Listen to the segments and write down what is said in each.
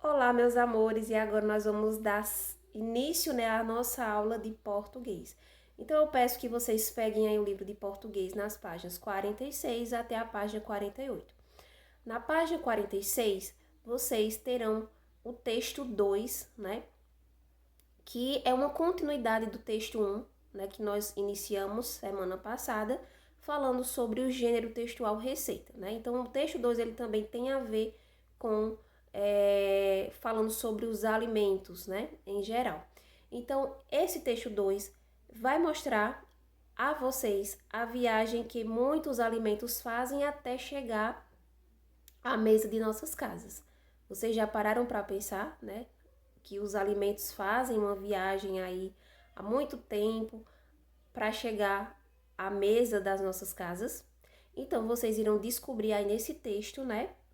Olá, meus amores, e agora nós vamos dar início, à nossa aula de português. Então, eu peço que vocês peguem aí o livro de português nas páginas 46 até a página 48. Na página 46, vocês terão o texto 2, que é uma continuidade do texto 1, que nós iniciamos semana passada, falando sobre o gênero textual receita, Então, o texto 2, ele também tem a ver com falando sobre os alimentos, em geral. Então, esse texto 2 vai mostrar a vocês a viagem que muitos alimentos fazem até chegar à mesa de nossas casas. Vocês já pararam para pensar, que os alimentos fazem uma viagem aí há muito tempo para chegar à mesa das nossas casas? Então, vocês irão descobrir aí nesse texto,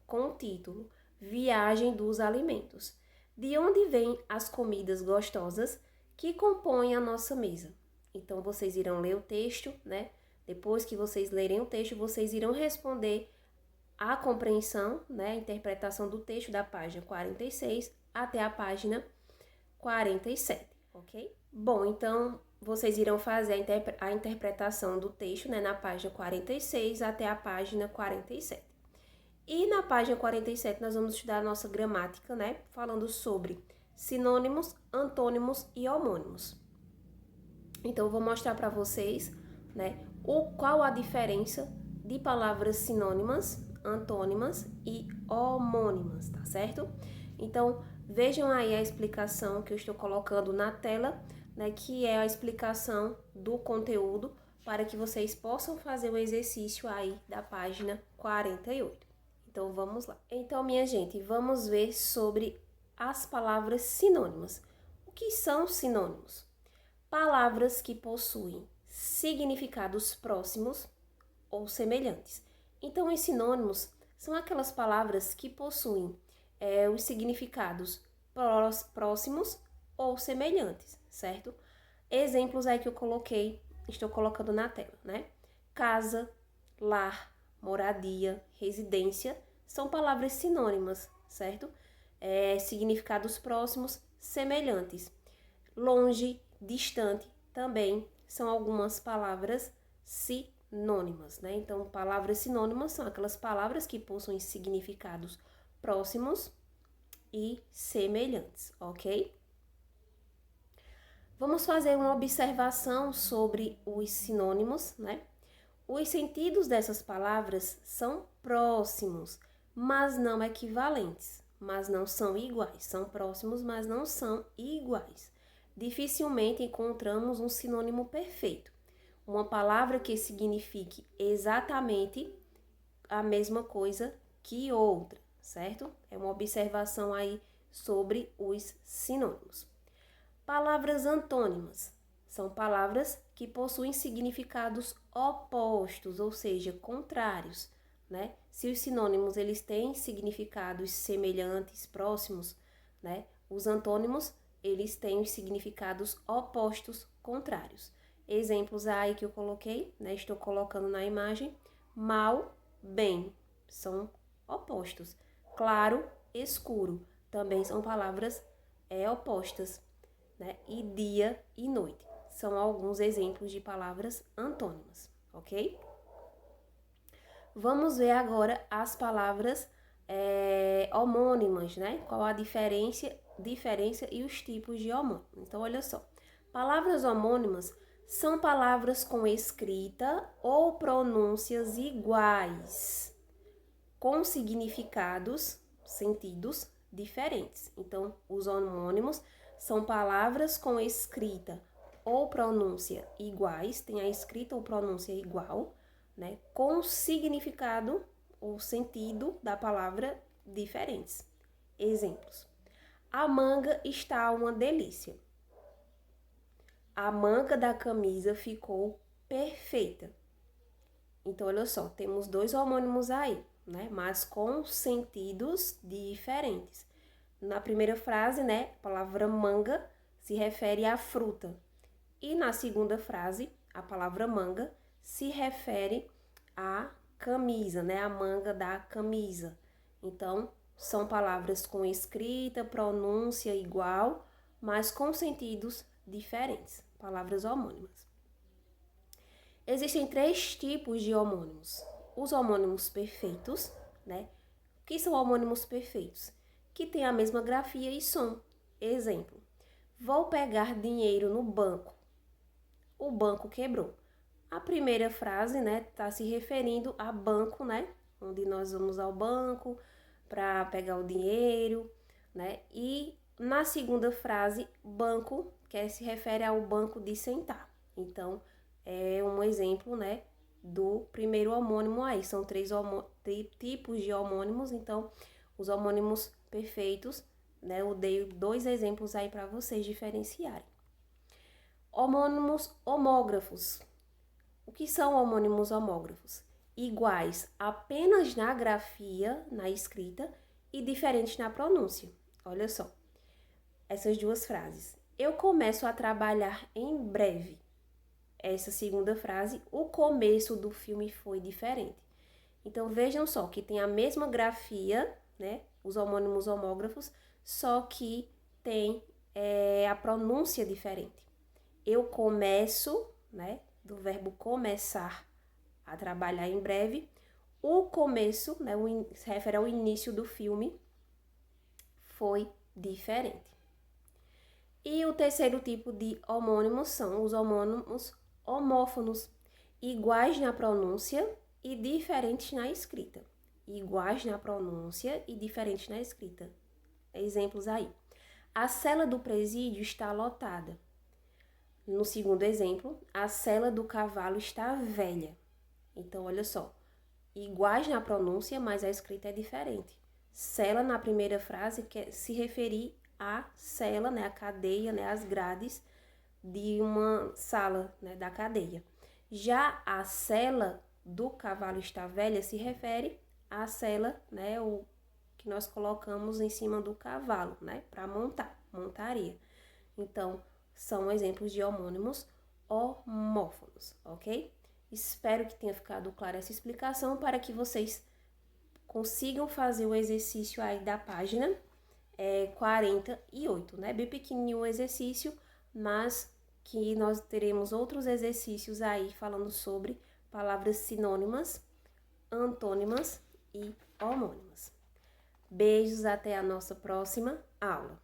com o título Viagem dos Alimentos. De onde vêm as comidas gostosas que compõem a nossa mesa? Então, vocês irão ler o texto, Depois que vocês lerem o texto, vocês irão responder a compreensão, a interpretação do texto da página 46 até a página 47, ok? Bom, então, vocês irão fazer a interpretação do texto, na página 46 até a página 47. E na página 47 nós vamos estudar a nossa gramática, falando sobre sinônimos, antônimos e homônimos. Então, eu vou mostrar para vocês, qual a diferença de palavras sinônimas, antônimas e homônimas, tá certo? Então, vejam aí a explicação que eu estou colocando na tela, que é a explicação do conteúdo para que vocês possam fazer o exercício aí da página 48. Então, vamos lá. Então, minha gente, vamos ver sobre as palavras sinônimas. O que são sinônimos? Palavras que possuem significados próximos ou semelhantes. Então, os sinônimos são aquelas palavras que possuem os significados próximos ou semelhantes, certo? Exemplos aí que eu estou colocando na tela, Casa, lar, moradia, residência, são palavras sinônimas, certo? Significados próximos, semelhantes. Longe, distante, também são algumas palavras sinônimas, Então, palavras sinônimas são aquelas palavras que possuem significados próximos e semelhantes, ok? Vamos fazer uma observação sobre os sinônimos, Os sentidos dessas palavras são próximos, mas não equivalentes, mas não são iguais. São próximos, mas não são iguais. Dificilmente encontramos um sinônimo perfeito, uma palavra que signifique exatamente a mesma coisa que outra, certo? É uma observação aí sobre os sinônimos. Palavras antônimas são palavras que possuem significados opostos, ou seja, contrários, Se os sinônimos eles têm significados semelhantes, próximos, Os antônimos eles têm os significados opostos, contrários. Exemplos aí que eu coloquei, estou colocando na imagem, mal, bem, são opostos. Claro, escuro, também são palavras opostas, E dia e noite, são alguns exemplos de palavras antônimas, ok? Vamos ver agora as palavras homônimas, Qual a diferença e os tipos de homônimo. Então, olha só. Palavras homônimas são palavras com escrita ou pronúncias iguais, com significados, sentidos diferentes. Então, os homônimos são palavras com escrita ou pronúncia iguais, tem a escrita ou pronúncia igual, com significado ou sentido da palavra diferentes. Exemplos. A manga está uma delícia. A manga da camisa ficou perfeita. Então, olha só, temos dois homônimos aí, Mas com sentidos diferentes. Na primeira frase, a palavra manga se refere à fruta. E na segunda frase, a palavra manga se refere à camisa, A manga da camisa. Então, são palavras com escrita, pronúncia igual, mas com sentidos diferentes, palavras homônimas. Existem 3 tipos de homônimos. Os homônimos perfeitos, né? O que são homônimos perfeitos? Que têm a mesma grafia e som. Exemplo, vou pegar dinheiro no banco. O banco quebrou. A primeira frase, né, está se referindo a banco, né? Onde nós vamos ao banco para pegar o dinheiro, né? E na segunda frase, banco, que se refere ao banco de sentar. Então, é um exemplo, né, do primeiro homônimo aí. São 3 tipos de homônimos, então, os homônimos perfeitos, né, eu dei 2 exemplos aí para vocês diferenciarem. Homônimos homógrafos. O que são homônimos homógrafos? Iguais apenas na grafia, na escrita, e diferentes na pronúncia. Olha só, essas 2 frases. Eu começo a trabalhar em breve. Essa segunda frase, o começo do filme foi diferente. Então, vejam só que tem a mesma grafia, né? Os homônimos homógrafos, só que tem a pronúncia diferente. Eu começo, né? Do verbo começar a trabalhar em breve. O começo, né? Se refere ao início do filme, foi diferente. E o terceiro tipo de homônimos são os homônimos homófonos, iguais na pronúncia e diferentes na escrita. Iguais na pronúncia e diferentes na escrita. Exemplos aí. A cela do presídio está lotada. No segundo exemplo, a cela do cavalo está velha. Então, olha só. Iguais na pronúncia, mas a escrita é diferente. Cela na primeira frase quer se referir à cela, né, a cadeia, né, as grades de uma sala, né, da cadeia. Já a cela do cavalo está velha se refere à cela, né, o que nós colocamos em cima do cavalo, né, para montaria. Então, são exemplos de homônimos homófonos, ok? Espero que tenha ficado clara essa explicação para que vocês consigam fazer o exercício aí da página 48, né? Bem pequenininho o exercício, mas que nós teremos outros exercícios aí falando sobre palavras sinônimas, antônimas e homônimas. Beijos, até a nossa próxima aula.